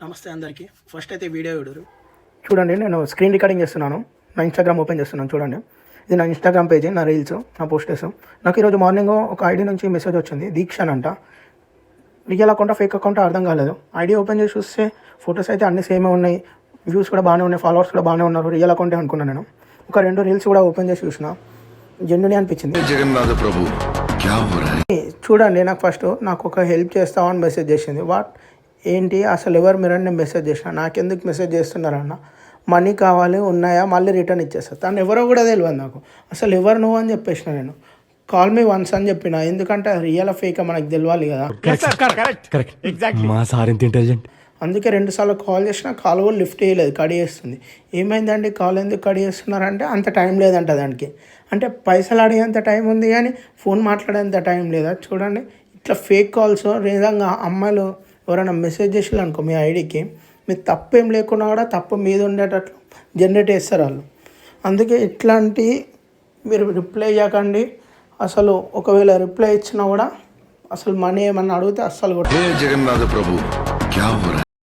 నమస్తే అందరికీ. ఫస్ట్ అయితే వీడియో చూడండి. నేను స్క్రీన్ రికార్డింగ్ చేస్తున్నాను. నా ఇన్స్టాగ్రామ్ ఓపెన్ చేస్తున్నాను. చూడండి, ఇది నా ఇన్స్టాగ్రామ్ పేజ్, నా రీల్స్, నా పోస్టర్స్. నాకు ఈరోజు మార్నింగ్ ఒక ఐడి నుంచి మెసేజ్ వచ్చింది, దీక్షన్ అంట. రియల్ అకౌంట్ ఫేక్ అకౌంట్ అర్థం కాలేదు. ఐడి ఓపెన్ చేసి చూస్తే ఫొటోస్ అయితే అన్ని సేమే ఉన్నాయి, వ్యూస్ కూడా బాగానే ఉన్నాయి, ఫాలోవర్స్ కూడా బాగానే ఉన్నారు. రియల్ అకౌంటే అనుకున్నాను నేను. ఒక 2 రీల్స్ కూడా ఓపెన్ చేసి చూసిన, జెన్యునే అనిపించింది. జగన్నాథ ప్రభు చూడండి, నాకు ఒక హెల్ప్ చేస్తామని మెసేజ్ చేసింది. ఏంటి అసలు ఎవరు మీరని నేను మెసేజ్ చేసిన. నాకెందుకు మెసేజ్ చేస్తున్నారన్న, మనీ కావాలి, ఉన్నాయా, మళ్ళీ రిటర్న్ ఇచ్చేస్తాను. తను ఎవరో కూడా తెలియదు నాకు. అసలు ఎవరు నువ్వు అని చెప్పేసిన నేను. కాల్ మీ వన్స్ అని చెప్పిన, ఎందుకంటే రియల్ ఫేక్ మనకు తెలియాలి కదా. అందుకే 2 సార్లు కాల్ చేసినా కాల్ కూడా లిఫ్ట్ చేయలేదు, కడి చేస్తుంది. ఏమైందండి కాల్ ఎందుకు కడి చేస్తున్నారంటే అంత టైం లేదంట దానికి. అంటే పైసలు అడిగేంత టైం ఉంది కానీ ఫోన్ మాట్లాడేంత టైం లేదా. చూడండి, ఇట్లా ఫేక్ కాల్స్ నిజంగా అమ్మాయిలు ఎవరైనా మెసేజ్ చేసిళ్ళు అనుకో మీ ఐడికి, మీరు తప్పేం లేకున్నా కూడా తప్పు మీద ఉండేటట్లు జనరేట్ చేస్తారు వాళ్ళు. అందుకే ఇట్లాంటి మీరు రిప్లై ఇవ్వకండి. అసలు ఒకవేళ రిప్లై ఇచ్చినా కూడా అసలు మనీ ఏమన్నా అడిగితే అస్సలు కూడా. జగన్నాథ ప్రభు